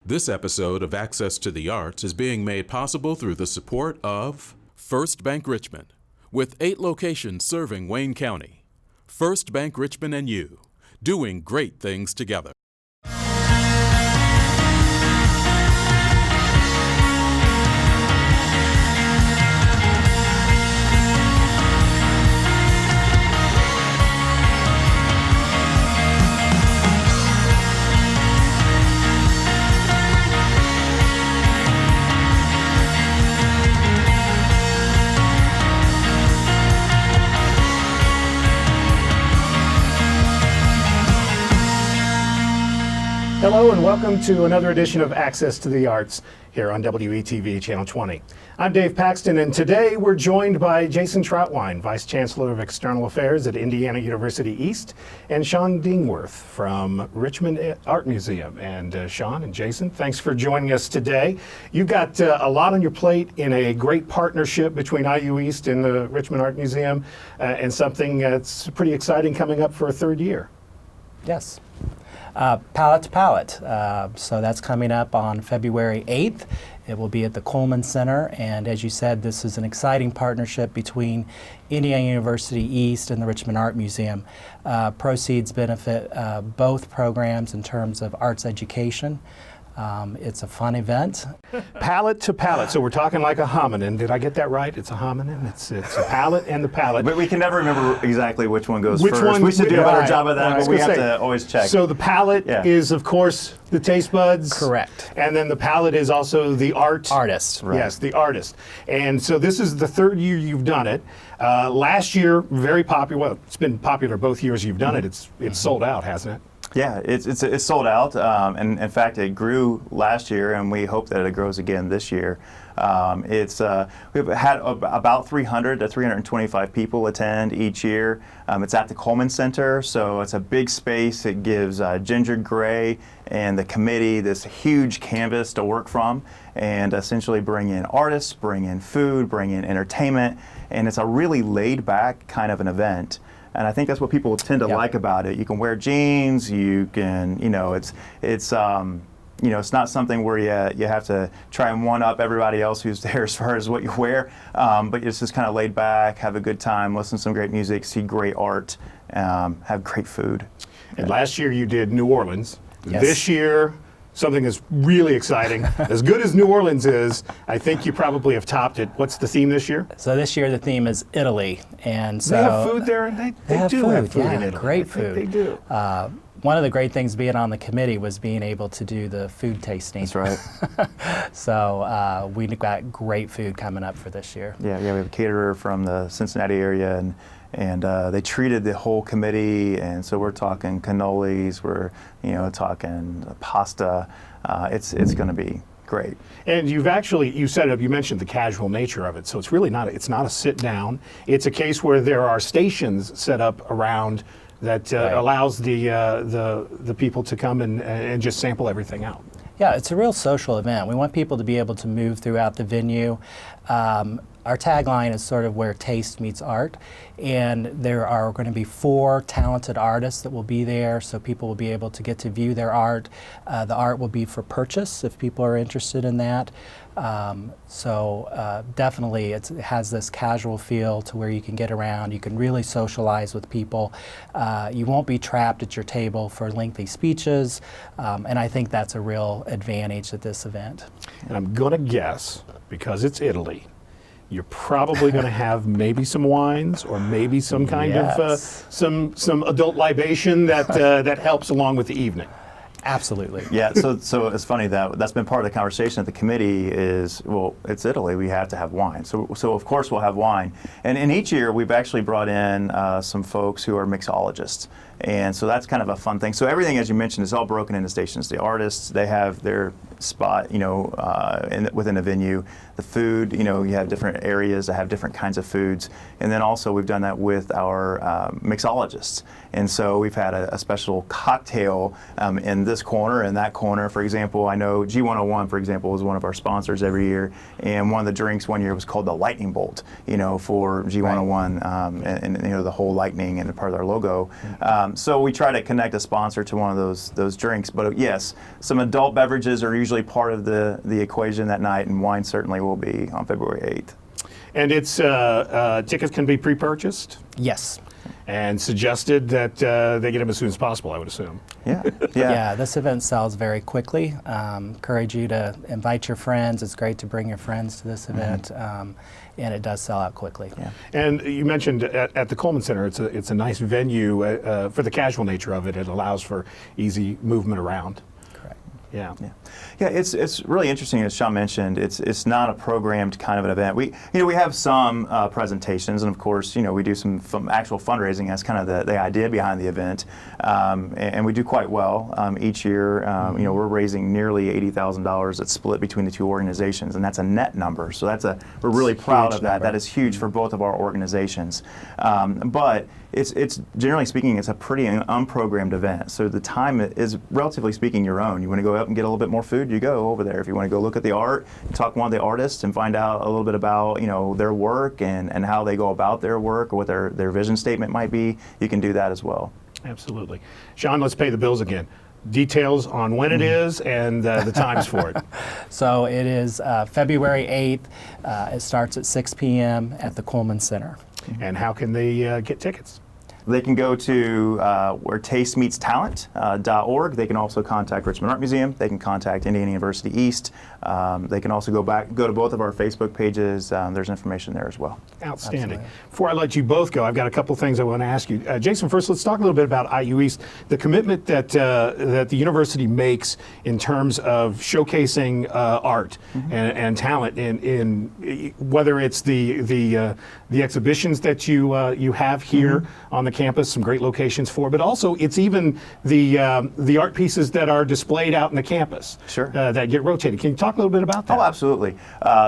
This episode of Access to the Arts is being made possible through the support of First Bank Richmond, with 8 locations serving Wayne County. First Bank Richmond and you, doing great things together. Hello and welcome to another edition of Access to the Arts here on WETV Channel 20. I'm Dave Paxton, and today we're joined by Jason Troutwine, Vice Chancellor of External Affairs at Indiana University East, and Shaun Dingwerth from Richmond Art Museum. And Shaun and Jason, thanks for joining us today. You've got a lot on your plate in a great partnership between IU East and the Richmond Art Museum, and something that's pretty exciting coming up for a third year. Yes. Palate to Palate. So that's coming up on February 8th. It will be at the Coleman Center, and as you said, this is an exciting partnership between Indiana University East and the Richmond Art Museum. Proceeds benefit both programs in terms of arts education. It's a fun event. Palate to palate. So we're talking like a hominin. Did I get that right? It's a hominin. It's a palate and the palate. But we can never remember exactly which one goes Which first. one- We should do a better right, job of that, right, but we I was have gonna to always check. So the palate Yeah. is, of course, the taste buds. Correct. And then the palate is also the art. Artist. Right. Yes, the artist. And so this is the third year you've done it. Last year, very popular. Well, it's been popular both years you've done it. It's sold out, hasn't it? Yeah, it's sold out, and in fact, it grew last year, and we hope that it grows again this year. We've had about 300 to 325 people attend each year. It's at the Coleman Center, so it's a big space. It gives Ginger Gray and the committee this huge canvas to work from, and essentially bring in artists, bring in food, bring in entertainment, and it's a really laid-back kind of an event. And I think that's what people tend to like about it. You can wear jeans. You can, it's not something where you have to try and one up everybody else who's there as far as what you wear. But it's just kind of laid back, have a good time, listen to some great music, see great art, have great food. And last year you did New Orleans. Yes. This year, something is really exciting. As good as New Orleans is, I think you probably have topped it. What's the theme this year? So this year the theme is Italy, and so They have food there, and they have do food, have food yeah, in Italy. great I think food. They do. One of the great things being on the committee was being able to do the food tasting. That's right. So we've got great food coming up for this year. Yeah, we have a caterer from the Cincinnati area, and they treated the whole committee, and so we're talking cannolis, we're talking pasta. It's going to be great. And you mentioned the casual nature of it, so it's really not a sit down. It's a case where there are stations set up around that allows the people to come and just sample everything out. Yeah, it's a real social event. We want people to be able to move throughout the venue. Our tagline is sort of where taste meets art, and there are going to be 4 talented artists that will be there, so people will be able to get to view their art. The art will be for purchase if people are interested in that. Definitely it has this casual feel to where you can get around, you can really socialize with people. You won't be trapped at your table for lengthy speeches, and I think that's a real advantage at this event. And I'm going to guess, because it's Italy, you're probably going to have maybe some wines or maybe some kind of some adult libation that helps along with the evening. Absolutely. Yeah, so it's funny that's been part of the conversation at the committee is, well, it's Italy, we have to have wine. So of course we'll have wine. And each year we've actually brought in some folks who are mixologists. And so that's kind of a fun thing. So everything, as you mentioned, is all broken into stations. The artists, they have their spot, within a venue. The food, you have different areas that have different kinds of foods. And then also we've done that with our mixologists. And so we've had a special cocktail in this corner and that corner. For example, I know G101, for example, is one of our sponsors every year. And one of the drinks one year was called the Lightning Bolt, for G101, and the whole lightning and part of our logo. So we try to connect a sponsor to one of those drinks. But yes, some adult beverages are usually part of the equation that night, and wine certainly will be on February 8th. And it's tickets can be pre-purchased Yes. and suggested that they get them as soon as possible, I would assume. Yeah. Yeah, this event sells very quickly. Encourage you to invite your friends. It's great to bring your friends to this event, and it does sell out quickly. Yeah. And you mentioned at the Coleman Center, it's a nice venue for the casual nature of it. It allows for easy movement around. Correct. Yeah. Yeah, it's really interesting, as Shaun mentioned. It's not a programmed kind of an event. We have some presentations, and of course, we do some actual fundraising. That's kind of the idea behind the event, and we do quite well each year. We're raising nearly $80,000 that's split between the two organizations, and that's a net number. So we're really proud of that. Number. That is huge for both of our organizations. But it's generally speaking, it's a pretty unprogrammed event. So the time is, relatively speaking, your own. You want to go out and get a little bit more food, you go over there. If you want to go look at the art, talk to one of the artists and find out a little bit about their work and how they go about their work or what their vision statement might be, you can do that as well. Absolutely. Shaun, let's pay the bills again. Details on when it is and the times for it. So it is February 8th. It starts at 6 p.m. at the Coleman Center. And how can they get tickets? They can go to where tastemeetstalent.org. They can also contact Richmond Art Museum. They can contact Indiana University East. They can also go to both of our Facebook pages. There's information there as well. Outstanding. Absolutely. Before I let you both go, I've got a couple things I want to ask you. Jason, first, let's talk a little bit about IU East. The commitment that the university makes in terms of showcasing art and talent in whether it's the exhibitions that you have here on the campus, some great locations for, but also it's even the art pieces that are displayed out in the campus. Sure. That get rotated. Can you talk a little bit about that? Oh, absolutely.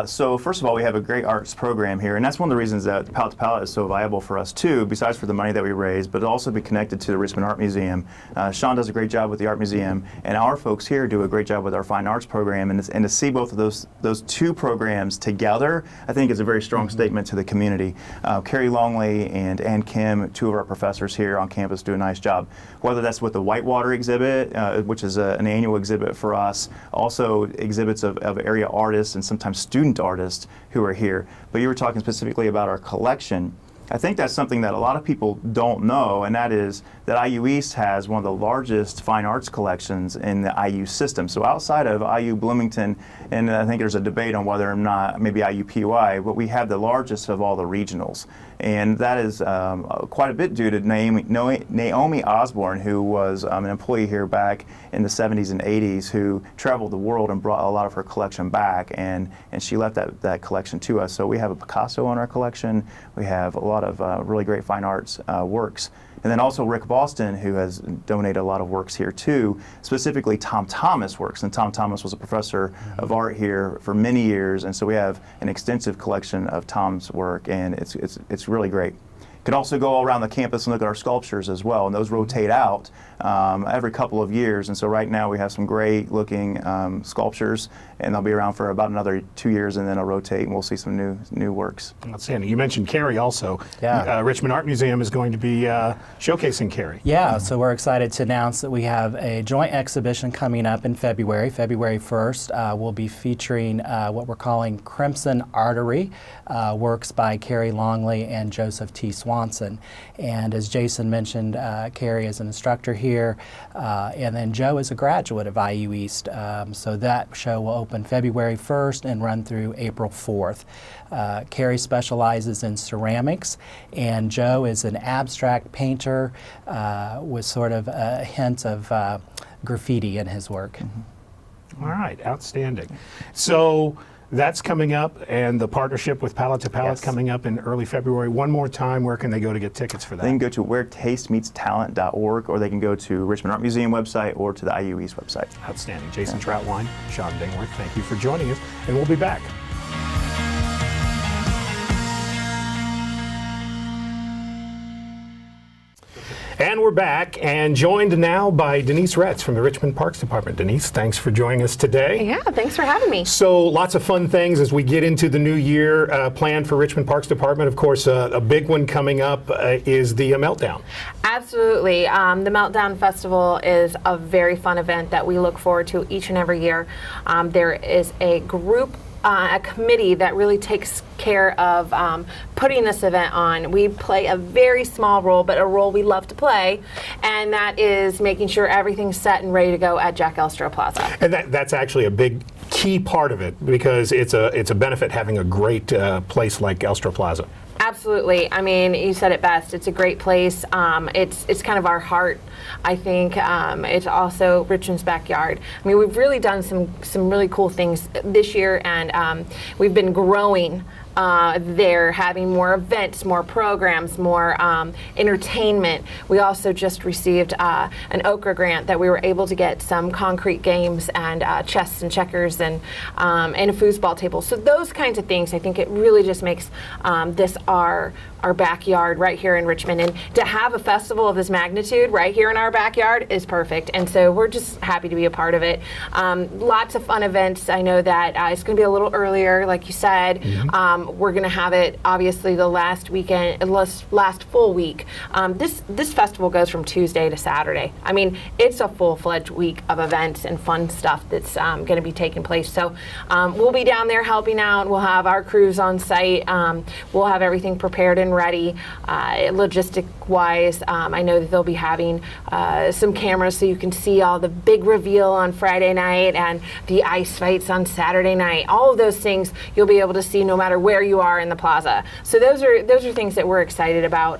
So first of all, we have a great arts program here, and that's one of the reasons that Palate to Palate is so viable for us too, besides for the money that we raise, but also be connected to the Richmond Art Museum. Shaun does a great job with the Art Museum, and our folks here do a great job with our Fine Arts program, and to see both of those two programs together, I think is a very strong statement to the community. Carrie Longley and Ann Kim, two of our professors here on campus, do a nice job. Whether that's with the Whitewater exhibit, which is an annual exhibit for us, also exhibits of area artists and sometimes student artists who are here. But you were talking specifically about our collection. I think that's something that a lot of people don't know, and that is that IU East has one of the largest fine arts collections in the IU system. So outside of IU Bloomington, and I think there's a debate on whether or not maybe IU PY, but we have the largest of all the regionals. And that is quite a bit due to Naomi Osborne, who was an employee here back in the 70s and 80s, who traveled the world and brought a lot of her collection back, and she left that collection to us. So we have a Picasso in our collection. We have a lot of really great fine arts works. And then also Rick Boston, who has donated a lot of works here too, specifically Tom Thomas works. And Tom Thomas was a professor of art here for many years, and so we have an extensive collection of Tom's work, and it's really great. Could also go all around the campus and look at our sculptures as well, and those rotate out every couple of years. And so right now we have some great looking sculptures, and they'll be around for about another 2 years, and then they'll rotate, and we'll see some new works. Outstanding. You mentioned Carrie also. Yeah. Richmond Art Museum is going to be showcasing Carrie. Yeah, so we're excited to announce that we have a joint exhibition coming up in February 1st. We'll be featuring what we're calling Crimson Artery, works by Carrie Longley and Joseph T. Swanson. And as Jason mentioned, Carrie is an instructor here, and then Joe is a graduate of IU East. So that show will open February 1st and run through April 4th. Carrie specializes in ceramics, and Joe is an abstract painter with sort of a hint of graffiti in his work. All right, outstanding. So that's coming up, and the partnership with Palate to Palate Yes. coming up in early February. One more time, where can they go to get tickets for that? They can go to wheretastemeetstalent.org, or they can go to Richmond Art Museum website or to the IU East website. Outstanding. Jason Troutwine, Shaun Dingwerth, thank you for joining us, and we'll be back. And we're back and joined now by Denise Retz from the Richmond Parks Department. Denise, thanks for joining us today. Yeah, thanks for having me. So lots of fun things as we get into the new year planned for Richmond Parks Department. Of course, a big one coming up is the Meltdown. Absolutely. The Meltdown Festival is a very fun event that we look forward to each and every year. There is a group a committee that really takes care of putting this event on. We play a very small role, but a role we love to play, and that is making sure everything's set and ready to go at Jack Elstro Plaza. And that's actually a big key part of it, because it's a benefit having a great place like Elstro Plaza. Absolutely. I mean, you said it best. It's a great place. It's kind of our heart, I think. It's also Richmond's backyard. I mean, we've really done some really cool things this year, and we've been growing there, having more events, more programs, more entertainment. We also just received an Okra grant that we were able to get some concrete games and chess and checkers and a foosball table. So those kinds of things, I think it really just makes this our backyard right here in Richmond. And to have a festival of this magnitude right here in our backyard is perfect. And so we're just happy to be a part of it. Lots of fun events. I know that it's going to be a little earlier, like you said. We're going to have it, obviously, the last weekend, last full week. This festival goes from Tuesday to Saturday. I mean, it's a full-fledged week of events and fun stuff that's going to be taking place. So we'll be down there helping out. We'll have our crews on site. We'll have everything prepared and ready. Logistic-wise, I know that they'll be having some cameras so you can see all the big reveal on Friday night and the ice fights on Saturday night. All of those things you'll be able to see no matter where you are in the plaza. So those are things that we're excited about.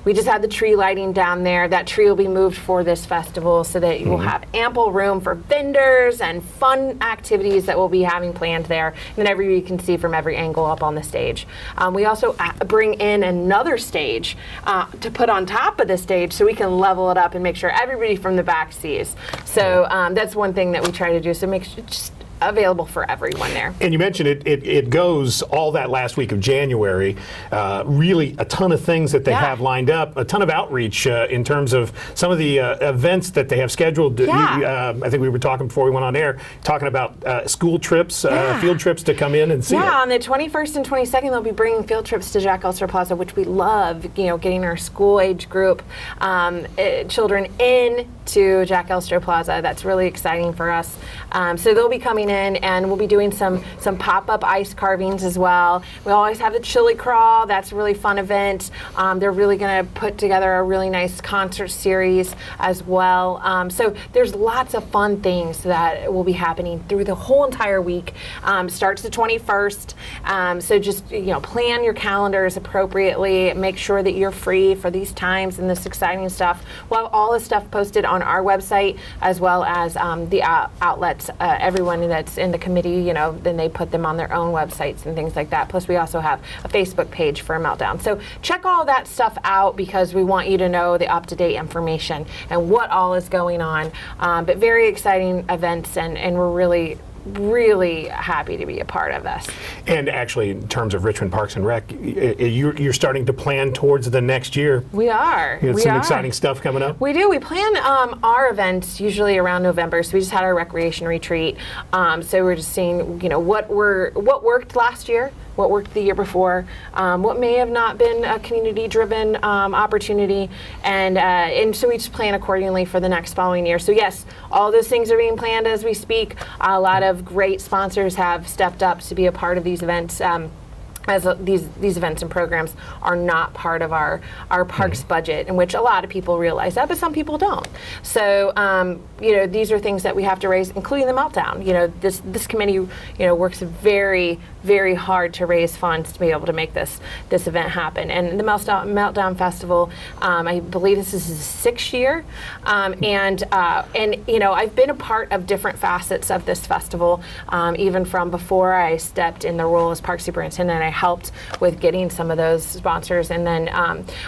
We just had the tree lighting down there. That tree will be moved for this festival so that you will have ample room for vendors and fun activities that we'll be having planned there, and that everybody can see from every angle up on the stage. We also bring in another stage to put on top of the stage so we can level it up and make sure everybody from the back sees. So that's one thing that we try to do, so make sure just available for everyone there. And you mentioned it goes all that last week of January. Really a ton of things that they have lined up, a ton of outreach in terms of some of the events that they have scheduled. I think we were talking before we went on air, talking about school trips, field trips to come in and see it. On the 21st and 22nd, they'll be bringing field trips to Jack Elstro Plaza, which we love, getting our school age group children in to Jack Elstro Plaza. That's really exciting for us. So they'll be coming in, and we'll be doing some pop-up ice carvings as well. We always have the chili crawl. That's a really fun event. They're really going to put together a really nice concert series as well. So there's lots of fun things that will be happening through the whole entire week. Starts the 21st. So just plan your calendars appropriately. Make sure that you're free for these times and this exciting stuff. We'll have all this stuff posted on our website, as well as the outlets. Everyone that's in the committee, then they put them on their own websites and things like that. Plus, we also have a Facebook page for Meltdown. So check all that stuff out, because we want you to know the up-to-date information and what all is going on. But very exciting events, and we're really happy to be a part of this. And actually, in terms of Richmond Parks and Rec, you're starting to plan towards the next year. We are. Some exciting stuff coming up. We do. We plan our events usually around November. So we just had our recreation retreat. So we're just seeing, what worked last year, what worked the year before, what may have not been a community-driven opportunity, and so we just plan accordingly for the next following year. So yes, all those things are being planned as we speak. A lot of great sponsors have stepped up to be a part of these events. As these events and programs are not part of our parks budget, in which a lot of people realize that, but some people don't. So these are things that we have to raise, including the Meltdown. This committee works very, very hard to raise funds to be able to make this event happen. And the Meltdown Festival, I believe this is the 6th year, and I've been a part of different facets of this festival, even from before I stepped in the role as park superintendent. I helped with getting some of those sponsors, and then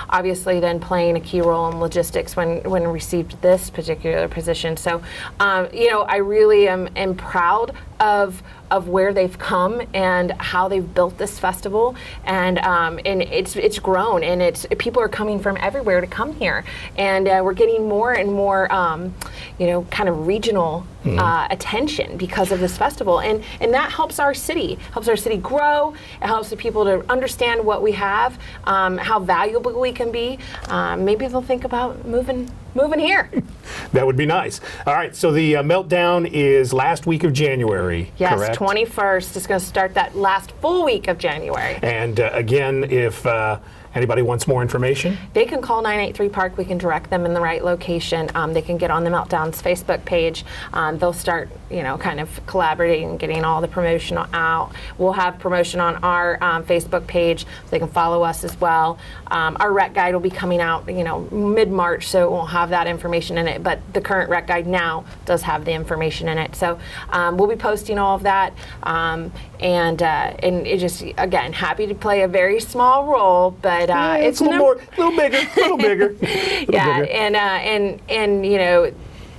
obviously then playing a key role in logistics when received this particular position. So, I really am proud of where they've come and how they've built this festival, and it's grown, and people are coming from everywhere to come here, and we're getting more and more kind of regional attention because of this festival, and that helps our city grow. It helps the people to understand what we have, how valuable we can be. Maybe they'll think about moving here. That would be nice. All right, so the Meltdown is last week of January, yes, correct? 21st. It's going to start that last full week of January. And again, if anybody wants more information, they can call 983 Park. We can direct them in the right location. They can get on the Meltdown's Facebook page. They'll start, kind of collaborating and getting all the promotion out. We'll have promotion on our Facebook page, so they can follow us as well. Our rec guide will be coming out, mid-March, so it won't have that information in it. But the current rec guide now does have the information in it. So we'll be posting all of that. And it just, again, happy to play a very small role, but it's a little bigger. Yeah, and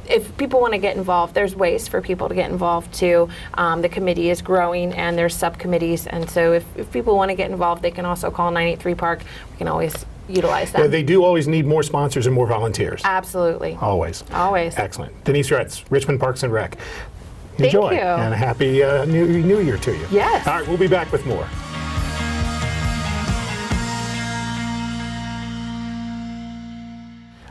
if people want to get involved, there's ways for people to get involved too. The committee is growing, and there's subcommittees, and so if people want to get involved, they can also call 983 Park. We can always utilize that. They do always need more sponsors and more volunteers. Absolutely. Always. Excellent. Denise Retz, Richmond Parks and Rec. Enjoy. Thank you. And a happy New Year to you. Yes. All right, we'll be back with more.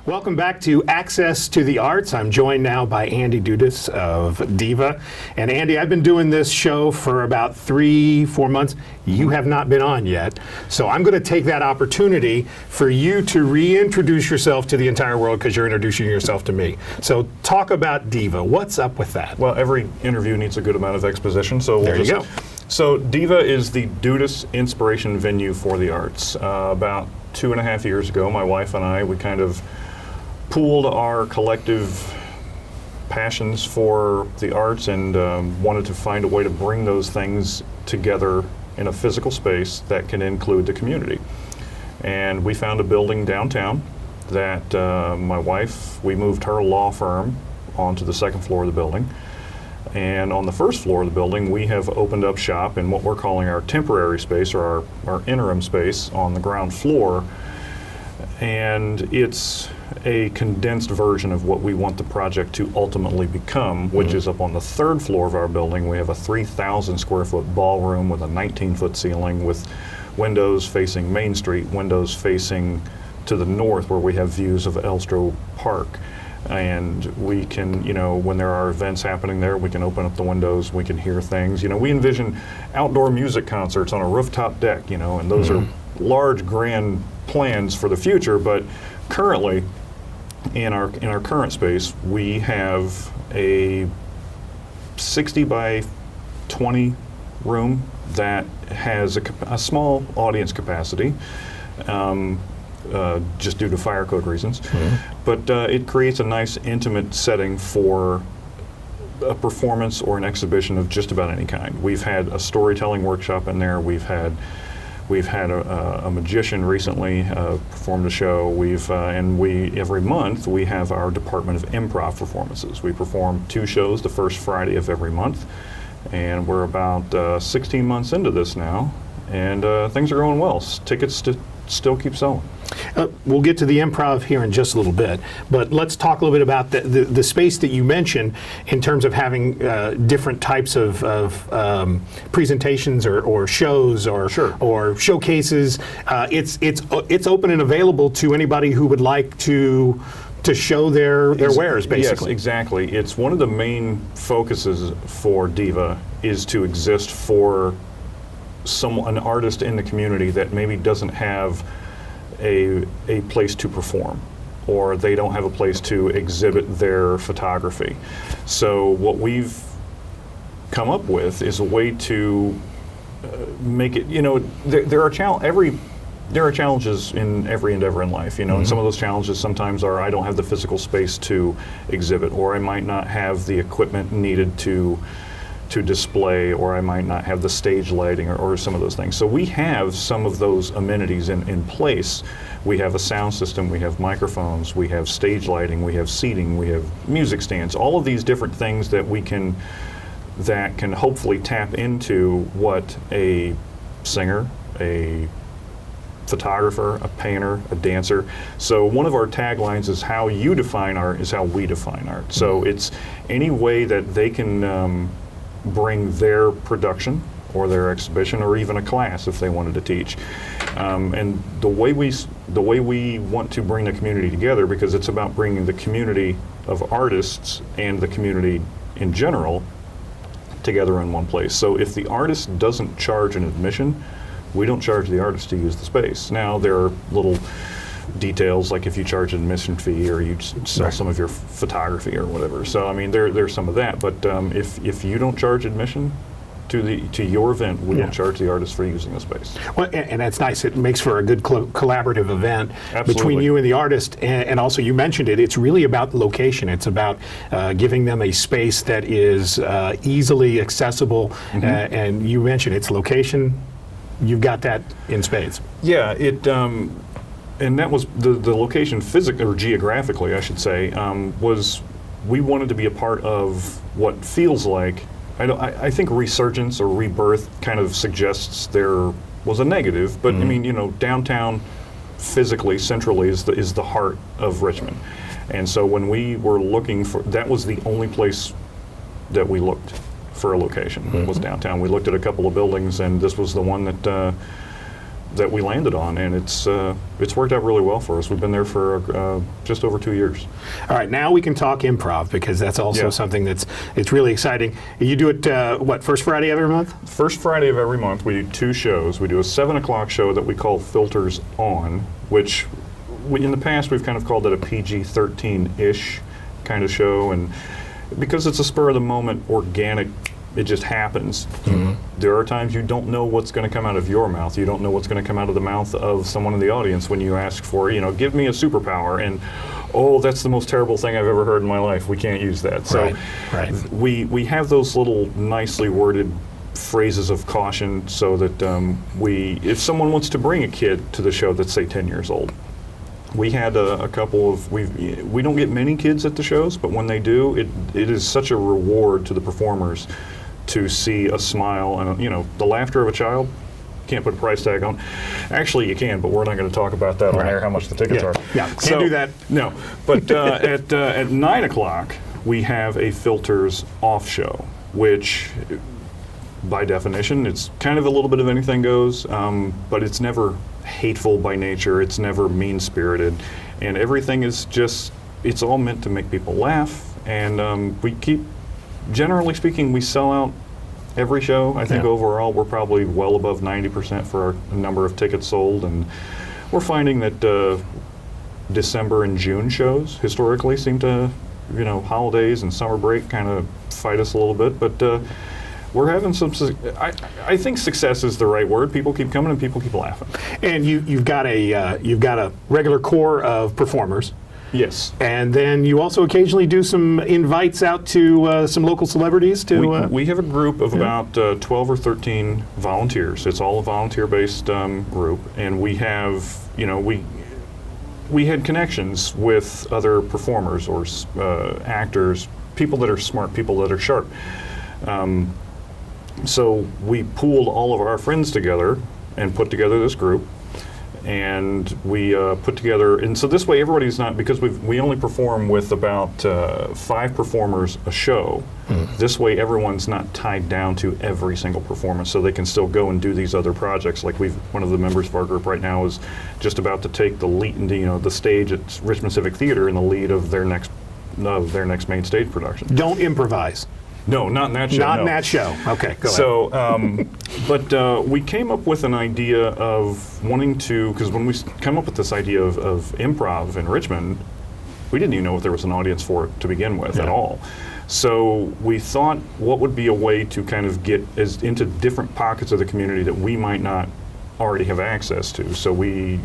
Welcome back to Access to the Arts. I'm joined now by Andy Dudas of DIVA. And Andy, I've been doing this show for about 3-4 months. You have not been on yet. So I'm going to take that opportunity for you to reintroduce yourself to the entire world, because you're introducing yourself to me. So talk about DIVA. What's up with that? Well, every interview needs a good amount of exposition. So there you go. So DIVA is the Dudas Inspiration Venue for the Arts. About 2.5 years ago, my wife and I, we kind of pooled our collective passions for the arts and wanted to find a way to bring those things together in a physical space that can include the community. And we found a building downtown that my wife, we moved her law firm onto the second floor of the building. And on the first floor of the building, we have opened up shop in what we're calling our temporary space, or our interim space on the ground floor. And it's a condensed version of what we want the project to ultimately become, which is up on the third floor of our building. We have a 3,000 square foot ballroom with a 19-foot ceiling, with windows facing Main Street, windows facing to the north where we have views of Elstro Park. And we can, when there are events happening there, we can open up the windows, we can hear things. We envision outdoor music concerts on a rooftop deck, and those are large, grand plans for the future. But currently, in our current space, we have a 60 by 20 room that has a small audience capacity, just due to fire code reasons. But it creates a nice intimate setting for a performance or an exhibition of just about any kind. We've had a storytelling workshop in there. We've had a magician recently performed a show. Every month we have our Department of Improv performances. We perform 2 shows the first Friday of every month, and we're about 16 months into this now, and things are going well. Tickets still keep selling. We'll get to the improv here in just a little bit, but let's talk a little bit about the space that you mentioned in terms of having different types of presentations or shows or showcases. It's open and available to anybody who would like to show their wares, basically. Yes, exactly. It's one of the main focuses for DIVA is to exist for an artist in the community that maybe doesn't have a place to perform, or they don't have a place to exhibit their photography. So what we've come up with is a way to make it, there are challenges in every endeavor in life, and some of those challenges sometimes are I don't have the physical space to exhibit, or I might not have the equipment needed to to display, or I might not have the stage lighting or some of those things. So we have some of those amenities in place. We have a sound system, we have microphones, we have stage lighting, we have seating, we have music stands, all of these different things that can hopefully tap into what a singer, a photographer, a painter, a dancer. So one of our taglines is how you define art is how we define art. So it's any way that they can bring their production or their exhibition or even a class if they wanted to teach. And the way we want to bring the community together, because it's about bringing the community of artists and the community in general together in one place. So if the artist doesn't charge an admission, we don't charge the artist to use the space. Now there are little details, like if you charge an admission fee or you sell some of your photography or whatever. So I mean, there's some of that. But if you don't charge admission to your event, we don't charge the artist for using the space. Well, and that's nice. It makes for a good collaborative event between you and the artist. And also, you mentioned it. It's really about location. It's about giving them a space that is easily accessible. And you mentioned it's location. You've got that in spades. Yeah, and that was the location physically, or geographically, I should say, was we wanted to be a part of what feels like, I think resurgence or rebirth kind of suggests there was a negative, but I mean, you know, downtown physically, centrally is the heart of Richmond. And so when we were looking for, that was the only place that we looked for a location, was downtown. We looked at a couple of buildings, and this was the one that we landed on, and it's worked out really well for us. We've been there for just over 2 years. All right, now we can talk improv, because that's also something it's really exciting. You do it first Friday of every month? First Friday of every month. We do 2 shows. We do a 7 o'clock show that we call Filters On, which in the past we've kind of called it a PG-13-ish kind of show, and because it's a spur of the moment, organic, it just happens. There are times you don't know what's going to come out of your mouth. You don't know what's going to come out of the mouth of someone in the audience when you ask for, you know, give me a superpower, and oh, that's the most terrible thing I've ever heard in my life. We can't use that. So we have those little nicely worded phrases of caution, so that if someone wants to bring a kid to the show that's, say, 10 years old, we had a couple of, we don't get many kids at the shows, but when they do, it is such a reward to the performers to see a smile and, you know, the laughter of a child. Can't put a price tag on. Actually, you can, but we're not going to talk about that on air, how much the tickets are. Yeah, can't do that. No, but at 9 o'clock, we have a Filters Off show, which by definition, it's kind of a little bit of anything goes, but it's never hateful by nature, it's never mean-spirited, and everything is just, it's all meant to make people laugh, and we keep, generally speaking, we sell out every show. I think overall we're probably well above 90% for our number of tickets sold, and we're finding that December and June shows historically seem to, you know, holidays and summer break kind of fight us a little bit, but we're having some, I think success is the right word. People keep coming and people keep laughing. And you've got a regular core of performers. Yes. And then you also occasionally do some invites out to some local celebrities to... We have a group of about 12 or 13 volunteers. It's all a volunteer-based group. And we have, you know, we had connections with other performers or actors, people that are smart, people that are sharp. So we pooled all of our friends together and put together this group, and we put together, and so this way everybody's not, because we only perform with about 5 performers a show. This way everyone's not tied down to every single performance, so they can still go and do these other projects. Like one of the members of our group right now is just about to take the lead, you know, the stage at Richmond Civic Theater in the lead of their next main stage production. Don't improvise. No, not in that show. Not in that show. Okay, go ahead. But we came up with an idea of wanting to, because when we come up with this idea of improv in Richmond, we didn't even know if there was an audience for it to begin with at all. So we thought, what would be a way to kind of get into different pockets of the community that we might not already have access to. So we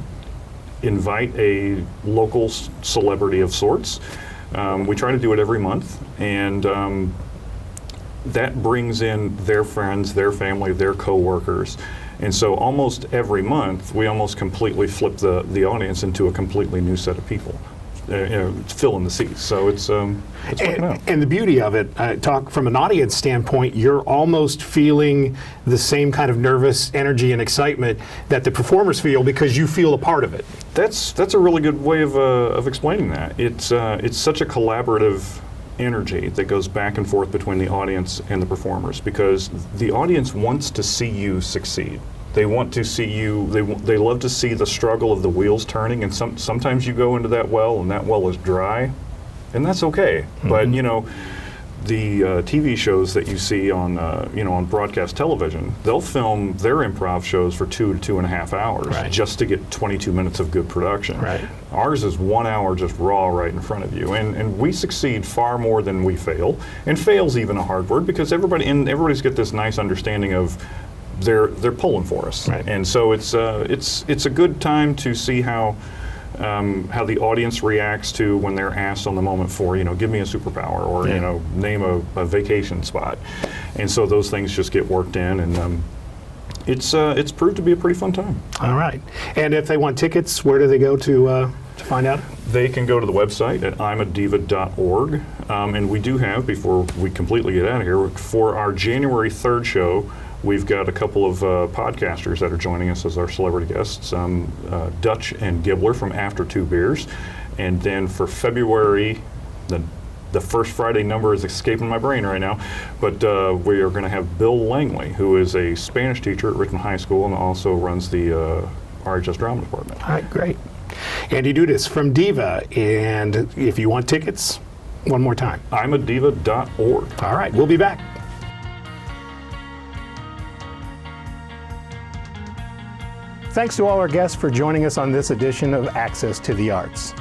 invite a local celebrity of sorts. We try to do it every month, and that brings in their friends, their family, their coworkers. And so almost every month, we almost completely flip the audience into a completely new set of people, filling the seats. So it's working out. And the beauty of it, talk from an audience standpoint, you're almost feeling the same kind of nervous energy and excitement that the performers feel because you feel a part of it. That's a really good way of explaining that. It's such a collaborative energy that goes back and forth between the audience and the performers, because the audience wants to see you succeed. They want to see you, they love to see the struggle of the wheels turning, and sometimes you go into that well and that well is dry, and that's okay. Mm-hmm. But the TV shows that you see on on broadcast television, they'll film their improv shows for 2 to 2.5 hours, right, just to get 22 minutes of good production. Right. Ours is 1 hour just raw right in front of you, and we succeed far more than we fail. And fail's even a hard word, because everybody's got this nice understanding of they're pulling for us, right. And so it's a good time to see how the audience reacts to when they're asked on the moment for, give me a superpower, or, yeah, name a vacation spot. And so those things just get worked in, and it's proved to be a pretty fun time. All right. And if they want tickets, where do they go to find out? They can go to the website at imadiva.org. And we do have, before we completely get out of here, for our January 3rd show, we've got a couple of podcasters that are joining us as our celebrity guests, Dutch and Gibbler from After Two Beers. And then for February, the first Friday number is escaping my brain right now, but we are going to have Bill Langley, who is a Spanish teacher at Richmond High School and also runs the RHS Drama Department. All right, great. Andy Dudas from DIVA. And if you want tickets, one more time. imadiva.org. All right, we'll be back. Thanks to all our guests for joining us on this edition of Access to the Arts.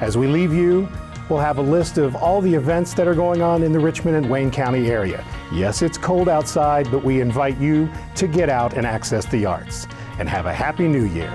As we leave you, we'll have a list of all the events that are going on in the Richmond and Wayne County area. Yes, it's cold outside, but we invite you to get out and access the arts. And have a Happy New Year.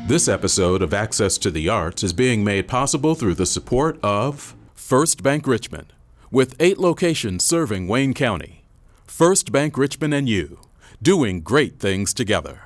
This episode of Access to the Arts is being made possible through the support of First Bank Richmond, with 8 locations serving Wayne County. First Bank Richmond and you, doing great things together.